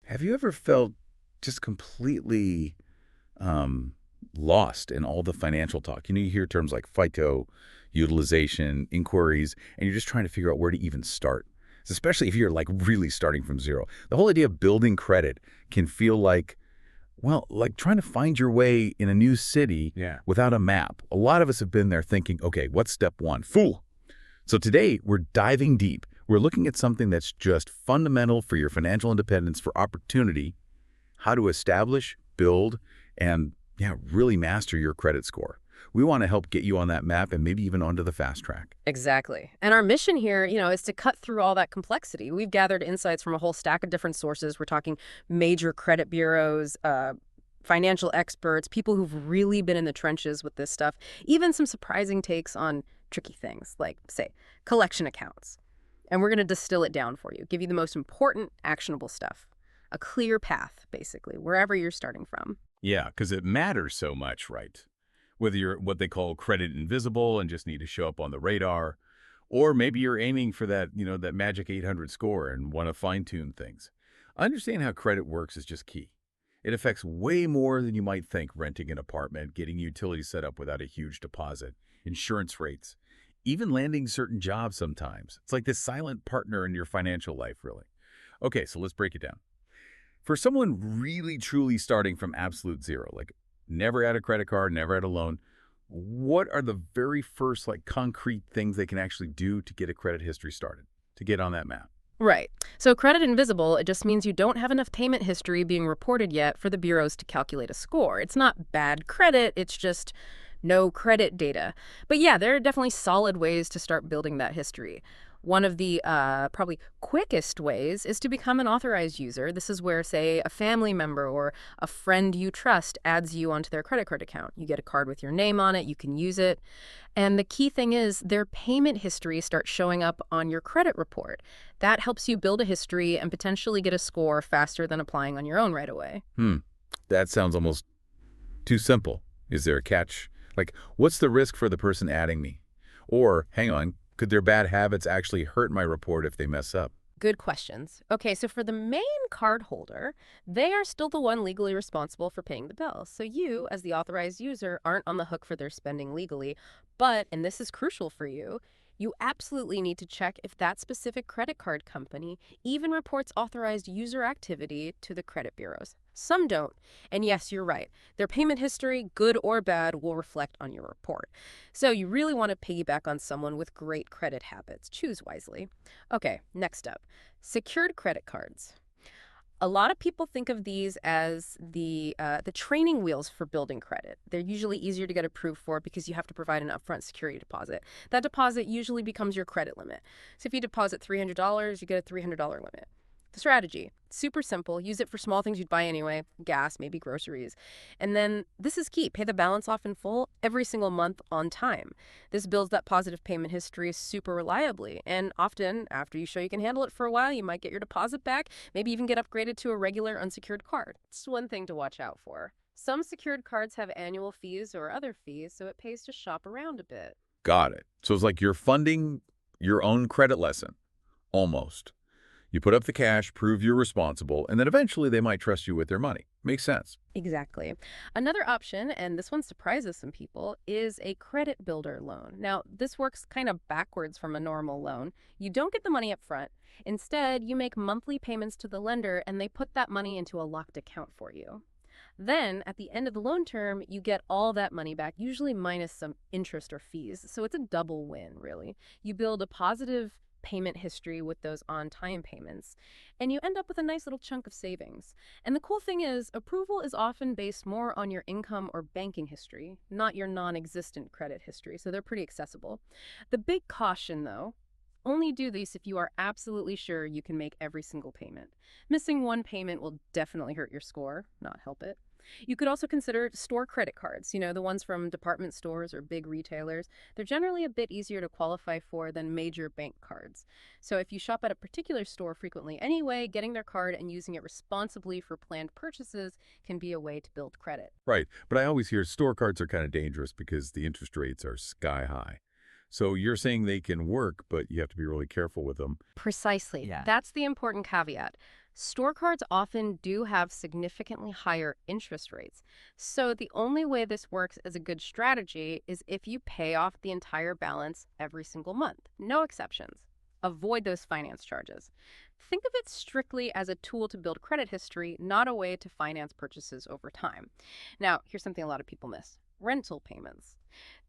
Have you ever felt just completely lost in all the financial talk? You hear terms like FICO, utilization, inquiries, and you're just trying to figure out where to even start, especially if you're like really starting from zero. The whole idea of building credit can feel like, well, like trying to find your way in a new city Yeah. without a map. A lot of us have been there thinking, okay, what's step one? Fool. So today, we're diving deep. We're looking at something that's just fundamental for your financial independence, for opportunity, how to establish, build, and really master your credit score. We want to help get you on that map and maybe even onto the fast track. Exactly. And our mission here, is to cut through all that complexity. We've gathered insights from a whole stack of different sources. We're talking major credit bureaus, financial experts, people who've really been in the trenches with this stuff, even some surprising takes on tricky things like, say, collection accounts. And we're going to distill it down for you, give you the most important, actionable stuff. A clear path, basically, wherever you're starting from. Yeah, because it matters so much, right? Whether you're what they call credit invisible and just need to show up on the radar, or maybe you're aiming for that, that magic 800 score and want to fine-tune things. Understanding how credit works is just key. It affects way more than you might think: renting an apartment, getting utilities set up without a huge deposit, insurance rates, even landing certain jobs sometimes. It's like this silent partner in your financial life, really. Okay, so let's break it down. For someone really truly starting from absolute zero, like never had a credit card, never had a loan, what are the very first concrete things they can actually do to get a credit history started, to get on that map? Right. So credit invisible, it just means you don't have enough payment history being reported yet for the bureaus to calculate a score. It's not bad credit, it's just no credit data. But yeah, there are definitely solid ways to start building that history. One of the probably quickest ways is to become an authorized user. This is where, say, a family member or a friend you trust adds you onto their credit card account. You get a card with your name on it, you can use it. And the key thing is their payment history starts showing up on your credit report. That helps you build a history and potentially get a score faster than applying on your own right away. That sounds almost too simple. Is there a catch? What's the risk for the person adding me? Or, hang on, could their bad habits actually hurt my report if they mess up? Good questions. Okay, so for the main card holder, they are still the one legally responsible for paying the bill. So you, as the authorized user, aren't on the hook for their spending legally. But, and this is crucial for you absolutely need to check if that specific credit card company even reports authorized user activity to the credit bureaus. Some don't. And yes, you're right. Their payment history, good or bad, will reflect on your report. So you really want to piggyback on someone with great credit habits. Choose wisely. Okay, next up, secured credit cards. A lot of people think of these as the training wheels for building credit. They're usually easier to get approved for because you have to provide an upfront security deposit. That deposit usually becomes your credit limit. So if you deposit $300, you get a $300 limit. The strategy, super simple. Use it for small things you'd buy anyway, gas, maybe groceries. And then this is key. Pay the balance off in full every single month on time. This builds that positive payment history super reliably. And often, after you show you can handle it for a while, you might get your deposit back, maybe even get upgraded to a regular unsecured card. It's one thing to watch out for. Some secured cards have annual fees or other fees, so it pays to shop around a bit. Got it. So it's like you're funding your own credit lesson, almost. You put up the cash, prove you're responsible, and then eventually they might trust you with their money. Makes sense. Exactly. Another option, and this one surprises some people, is a credit builder loan. Now, this works kind of backwards from a normal loan. You don't get the money up front. Instead, you make monthly payments to the lender, and they put that money into a locked account for you. Then, at the end of the loan term, you get all that money back, usually minus some interest or fees. So it's a double win, really. You build a positive payment history with those on-time payments, and you end up with a nice little chunk of savings. And the cool thing is, approval is often based more on your income or banking history, not your non-existent credit history, so they're pretty accessible. The big caution, though, only do this if you are absolutely sure you can make every single payment. Missing one payment will definitely hurt your score, not help it. You could also consider store credit cards, the ones from department stores or big retailers. They're generally a bit easier to qualify for than major bank cards. So if you shop at a particular store frequently anyway, getting their card and using it responsibly for planned purchases can be a way to build credit. Right. But I always hear store cards are kind of dangerous because the interest rates are sky high. So you're saying they can work, but you have to be really careful with them. Precisely. Yeah. That's the important caveat. Store cards often do have significantly higher interest rates. So the only way this works as a good strategy is if you pay off the entire balance every single month. No exceptions. Avoid those finance charges. Think of it strictly as a tool to build credit history, not a way to finance purchases over time. Now, here's something a lot of people miss. Rental payments.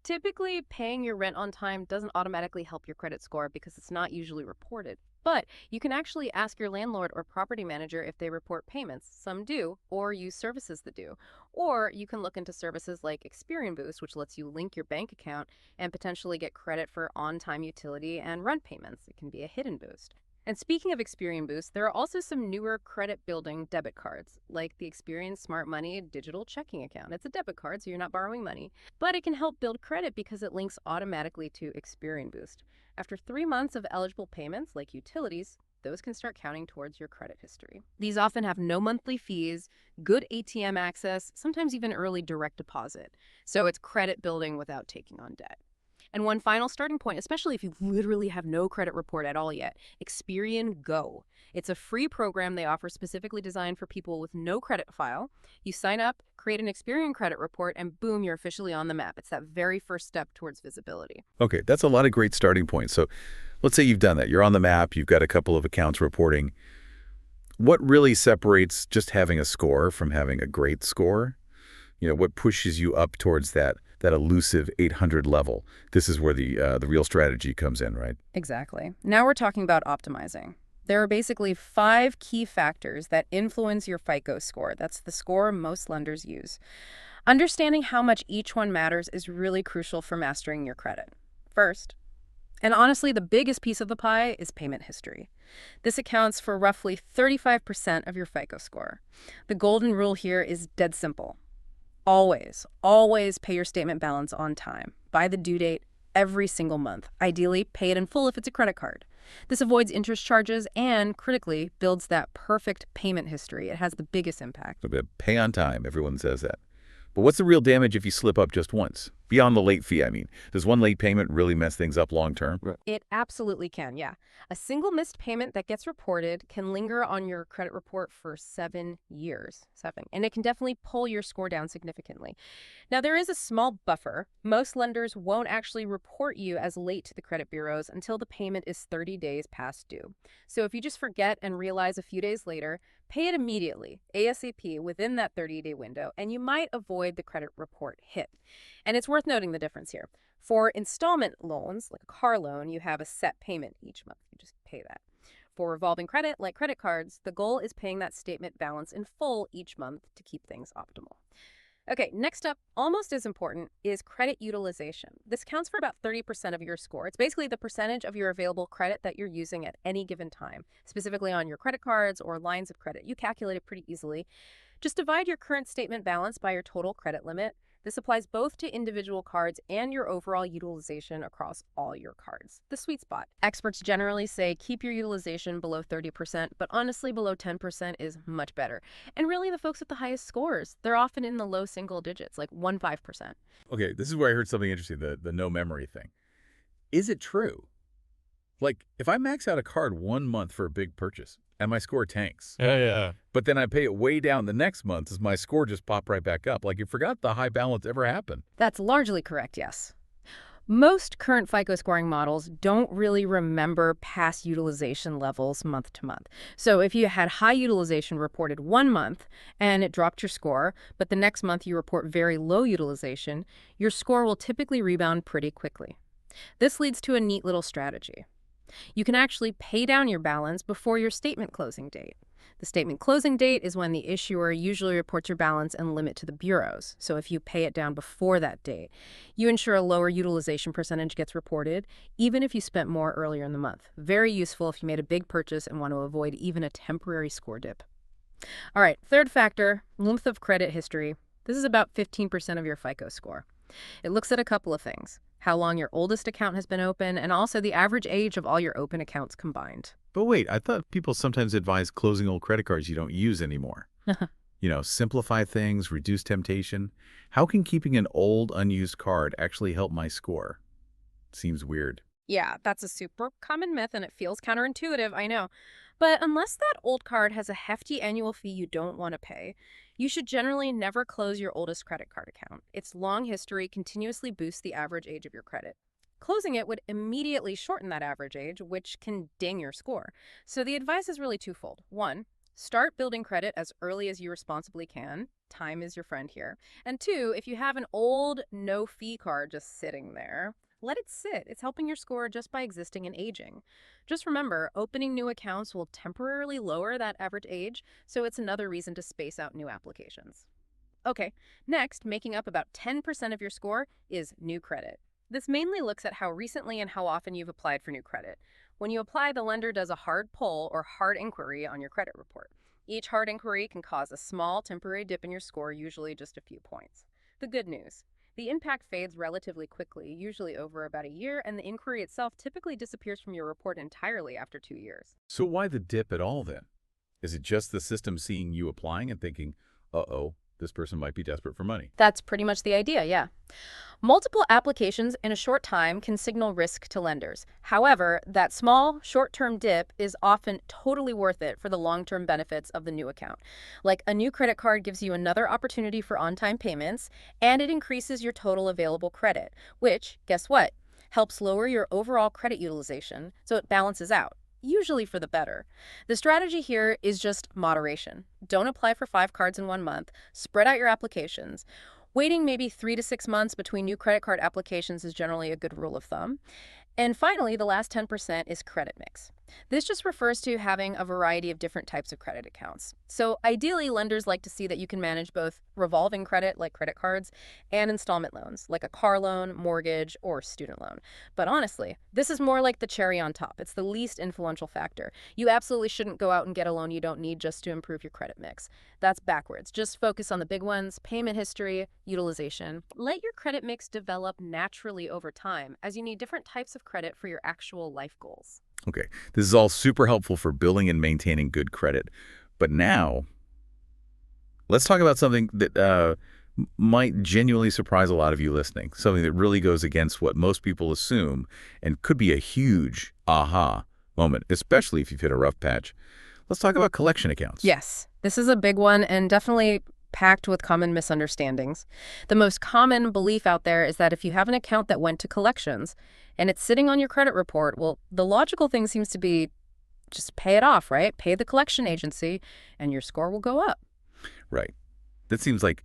Typically, paying your rent on time doesn't automatically help your credit score because it's not usually reported. But you can actually ask your landlord or property manager if they report payments. Some do, or use services that do. Or you can look into services like Experian Boost, which lets you link your bank account and potentially get credit for on-time utility and rent payments. It can be a hidden boost. And speaking of Experian Boost, there are also some newer credit-building debit cards, like the Experian Smart Money digital checking account. It's a debit card, so you're not borrowing money, but it can help build credit because it links automatically to Experian Boost. After 3 months of eligible payments, like utilities, those can start counting towards your credit history. These often have no monthly fees, good ATM access, sometimes even early direct deposit. So it's credit building without taking on debt. And one final starting point, especially if you literally have no credit report at all yet, Experian Go. It's a free program they offer specifically designed for people with no credit file. You sign up, create an Experian credit report, and boom, you're officially on the map. It's that very first step towards visibility. Okay, that's a lot of great starting points. So let's say you've done that. You're on the map. You've got a couple of accounts reporting. What really separates just having a score from having a great score? What pushes you up towards that elusive 800 level? This is where the real strategy comes in, right? Exactly. Now we're talking about optimizing. There are basically 5 key factors that influence your FICO score. That's the score most lenders use. Understanding how much each one matters is really crucial for mastering your credit. First, and honestly, the biggest piece of the pie is payment history. This accounts for roughly 35% of your FICO score. The golden rule here is dead simple. Always pay your statement balance on time, by the due date, every single month. Ideally, pay it in full if it's a credit card. This avoids interest charges and, critically, builds that perfect payment history. It has the biggest impact. Pay on time, everyone says that. But what's the real damage if you slip up just once? Beyond the late fee, I mean. Does one late payment really mess things up long term? Right. It absolutely can, yeah. A single missed payment that gets reported can linger on your credit report for 7 years. 7. And it can definitely pull your score down significantly. Now, there is a small buffer. Most lenders won't actually report you as late to the credit bureaus until the payment is 30 days past due. So if you just forget and realize a few days later, pay it immediately, ASAP, within that 30-day window, and you might avoid the credit report hit. And it's worth noting the difference here. For installment loans, like a car loan, you have a set payment each month. You just pay that. For revolving credit, like credit cards, the goal is paying that statement balance in full each month to keep things optimal. Okay, next up, almost as important, is credit utilization. This counts for about 30% of your score. It's basically the percentage of your available credit that you're using at any given time, specifically on your credit cards or lines of credit. You calculate it pretty easily. Just divide your current statement balance by your total credit limit. This applies both to individual cards and your overall utilization across all your cards. The sweet spot. Experts generally say keep your utilization below 30%, but honestly below 10% is much better. And really the folks with the highest scores, they're often in the low single digits, like 1-5%. Okay, this is where I heard something interesting, the no memory thing. Is it true? Like, if I max out a card 1 month for a big purchase and my score tanks, Yeah. but then I pay it way down the next month, does my score just pop right back up? Like, you forgot the high balance ever happened. That's largely correct, yes. Most current FICO scoring models don't really remember past utilization levels month to month. So if you had high utilization reported 1 month and it dropped your score, but the next month you report very low utilization, your score will typically rebound pretty quickly. This leads to a neat little strategy. You can actually pay down your balance before your statement closing date. The statement closing date is when the issuer usually reports your balance and limit to the bureaus. So if you pay it down before that date, you ensure a lower utilization percentage gets reported, even if you spent more earlier in the month. Very useful if you made a big purchase and want to avoid even a temporary score dip. All right, third factor, length of credit history. This is about 15% of your FICO score. It looks at a couple of things: how long your oldest account has been open, and also the average age of all your open accounts combined. But wait, I thought people sometimes advise closing old credit cards you don't use anymore. Simplify things, reduce temptation. How can keeping an old, unused card actually help my score? Seems weird. Yeah, that's a super common myth, and it feels counterintuitive, I know. But unless that old card has a hefty annual fee you don't want to pay, you should generally never close your oldest credit card account. Its long history continuously boosts the average age of your credit. Closing it would immediately shorten that average age, which can ding your score. So the advice is really twofold. One, start building credit as early as you responsibly can. Time is your friend here. And two, if you have an old no-fee card just sitting there, let it sit. It's helping your score just by existing and aging. Just remember, opening new accounts will temporarily lower that average age, so it's another reason to space out new applications. Okay, next, making up about 10% of your score is new credit. This mainly looks at how recently and how often you've applied for new credit. When you apply, the lender does a hard pull or hard inquiry on your credit report. Each hard inquiry can cause a small temporary dip in your score, usually just a few points. The good news: the impact fades relatively quickly, usually over about a year, and the inquiry itself typically disappears from your report entirely after 2 years. So why the dip at all then? Is it just the system seeing you applying and thinking, uh-oh, this person might be desperate for money? That's pretty much the idea, yeah. Multiple applications in a short time can signal risk to lenders. However, that small, short-term dip is often totally worth it for the long-term benefits of the new account. Like, a new credit card gives you another opportunity for on-time payments, and it increases your total available credit, which, guess what, helps lower your overall credit utilization, so it balances out, usually for the better. The strategy here is just moderation. Don't apply for 5 cards in 1 month. Spread out your applications. Waiting maybe 3 to 6 months between new credit card applications is generally a good rule of thumb. And finally, the last 10% is credit mix. This just refers to having a variety of different types of credit accounts. So ideally, lenders like to see that you can manage both revolving credit, like credit cards, and installment loans, like a car loan, mortgage, or student loan. But honestly, this is more like the cherry on top. It's the least influential factor. You absolutely shouldn't go out and get a loan you don't need just to improve your credit mix. That's backwards. Just focus on the big ones: payment history, utilization. Let your credit mix develop naturally over time, as you need different types of credit for your actual life goals. Okay, this is all super helpful for building and maintaining good credit. But now, let's talk about something that might genuinely surprise a lot of you listening, something that really goes against what most people assume and could be a huge aha moment, especially if you've hit a rough patch. Let's talk about collection accounts. Yes, this is a big one and definitely packed with common misunderstandings. The most common belief out there is that if you have an account that went to collections and it's sitting on your credit report, well, the logical thing seems to be just pay it off, right? Pay the collection agency and your score will go up. Right. That seems like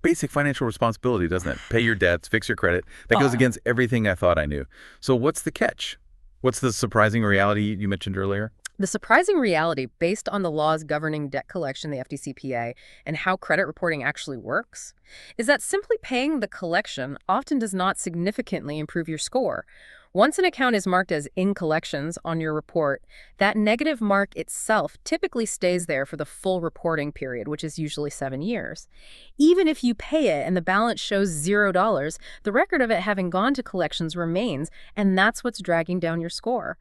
basic financial responsibility, doesn't it? Pay your debts, fix your credit. That goes against everything I thought I knew. So what's the catch? What's the surprising reality you mentioned earlier? The surprising reality, based on the laws governing debt collection, the FDCPA, and how credit reporting actually works, is that simply paying the collection often does not significantly improve your score. Once an account is marked as in collections on your report, that negative mark itself typically stays there for the full reporting period, which is usually 7 years. Even if you pay it and the balance shows $0, the record of it having gone to collections remains, and that's what's dragging down your score.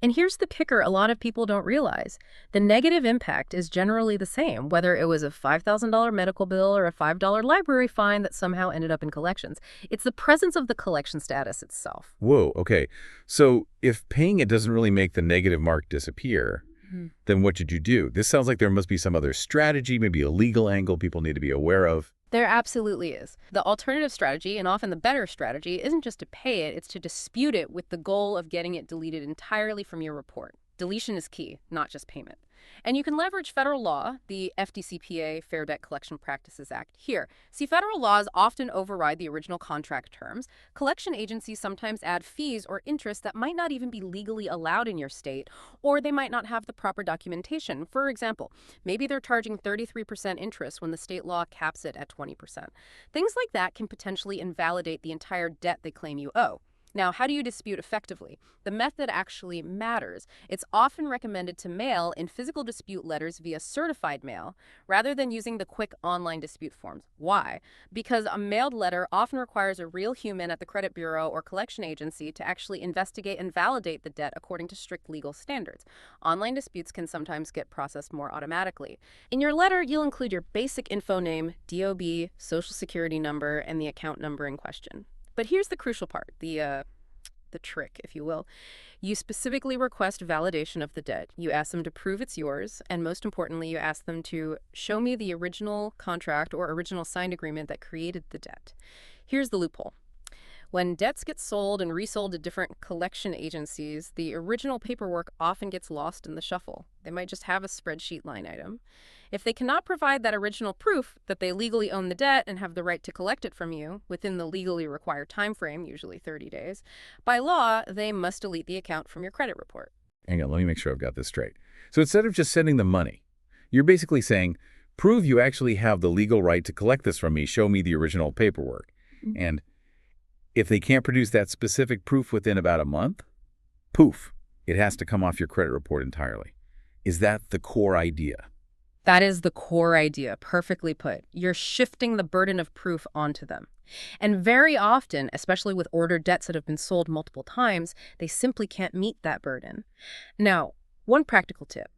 And here's the kicker a lot of people don't realize. The negative impact is generally the same, whether it was a $5,000 medical bill or a $5 library fine that somehow ended up in collections. It's the presence of the collection status itself. Whoa, okay. So if paying it doesn't really make the negative mark disappear, then what did you do? This sounds like there must be some other strategy, maybe a legal angle people need to be aware of. There absolutely is. The alternative strategy, and often the better strategy, isn't just to pay it, it's to dispute it with the goal of getting it deleted entirely from your report. Deletion is key, not just payment. And you can leverage federal law, the FDCPA, Fair Debt Collection Practices Act. Here, see, federal laws often override the original contract terms. Collection agencies sometimes add fees or interest that might not even be legally allowed in your state, or they might not have the proper documentation. For example, maybe they're charging 33% interest when the state law caps it at 20%. Things like that can potentially invalidate the entire debt they claim you owe. Now, how do you dispute effectively? The method actually matters. It's often recommended to mail in physical dispute letters via certified mail rather than using the quick online dispute forms. Why? Because a mailed letter often requires a real human at the credit bureau or collection agency to actually investigate and validate the debt according to strict legal standards. Online disputes can sometimes get processed more automatically. In your letter, you'll include your basic info name, DOB, social security number, and the account number in question. But here's the crucial part, the the trick, if you will. You specifically request validation of the debt. You ask them to prove it's yours, and most importantly, you ask them to show me the original contract or original signed agreement that created the debt. Here's the loophole. When debts get sold and resold to different collection agencies, the original paperwork often gets lost in the shuffle. They might just have a spreadsheet line item. If they cannot provide that original proof that they legally own the debt and have the right to collect it from you within the legally required time frame, usually 30 days, by law, they must delete the account from your credit report. Hang on, let me make sure I've got this straight. So instead of just sending them money, you're basically saying, prove you actually have the legal right to collect this from me, show me the original paperwork. And if they can't produce that specific proof within about a month, poof, it has to come off your credit report entirely. Is that the core idea? That is the core idea, perfectly put. You're shifting the burden of proof onto them. And very often, especially with ordered debts that have been sold multiple times, they simply can't meet that burden. Now, one practical tip.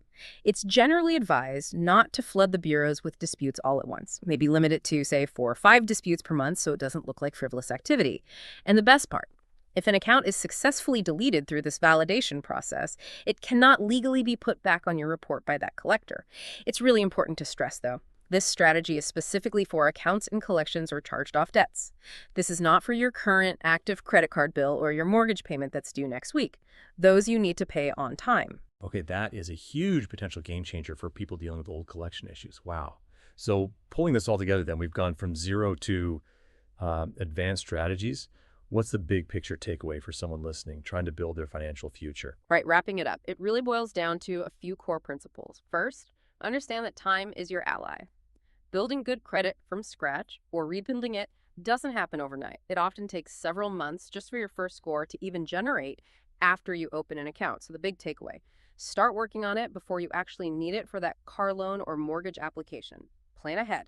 It's generally advised not to flood the bureaus with disputes all at once. Maybe limit it to, say, 4 or 5 disputes per month so it doesn't look like frivolous activity. And the best part, if an account is successfully deleted through this validation process, it cannot legally be put back on your report by that collector. It's really important to stress, though. This strategy is specifically for accounts in collections or charged-off debts. This is not for your current active credit card bill or your mortgage payment that's due next week. Those you need to pay on time. Okay, that is a huge potential game changer for people dealing with old collection issues. Wow. So pulling this all together then, we've gone from zero to advanced strategies. What's the big picture takeaway for someone listening, trying to build their financial future? Right, wrapping it up, it really boils down to a few core principles. First, understand that time is your ally. Building good credit from scratch or rebuilding it doesn't happen overnight. It often takes several months just for your first score to even generate after you open an account. So the big takeaway, start working on it before you actually need it for that car loan or mortgage application. Plan ahead.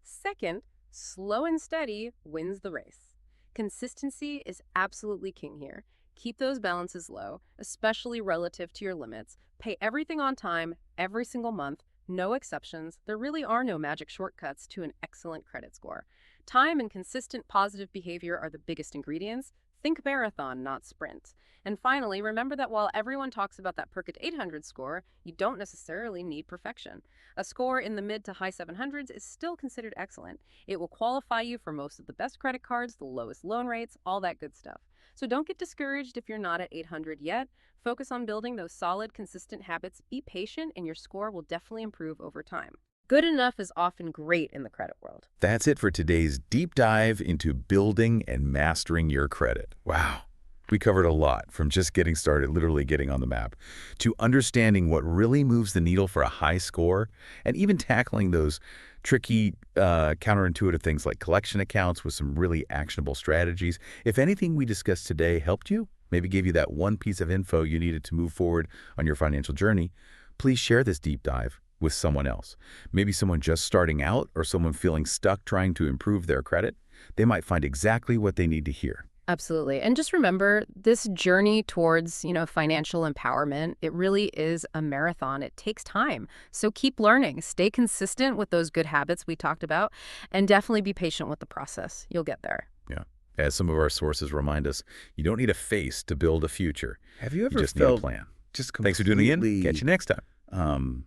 Second, slow and steady wins the race. Consistency is absolutely king here. Keep those balances low, especially relative to your limits. Pay everything on time every single month, no exceptions. There really are no magic shortcuts to an excellent credit score. Time and consistent positive behavior are the biggest ingredients. Think marathon, not sprint. And finally, remember that while everyone talks about that perfect 800 score, you don't necessarily need perfection. A score in the mid to high 700s is still considered excellent. It will qualify you for most of the best credit cards, the lowest loan rates, all that good stuff. So don't get discouraged if you're not at 800 yet. Focus on building those solid, consistent habits. Be patient, and your score will definitely improve over time. Good enough is often great in the credit world. That's it for today's deep dive into building and mastering your credit. Wow. We covered a lot, from just getting started, literally getting on the map, to understanding what really moves the needle for a high score, and even tackling those tricky, counterintuitive things like collection accounts with some really actionable strategies. If anything we discussed today helped you, maybe gave you that one piece of info you needed to move forward on your financial journey, please share this deep dive with someone else. Maybe someone just starting out or someone feeling stuck trying to improve their credit. They might find exactly what they need to hear. Absolutely. And just remember, this journey towards, financial empowerment, it really is a marathon. It takes time. So keep learning, stay consistent with those good habits we talked about, and definitely be patient with the process. You'll get there. Yeah. As some of our sources remind us, you don't need a face to build a future. Have you ever You just felt need a plan. just Thanks for tuning in. completely Catch you next time.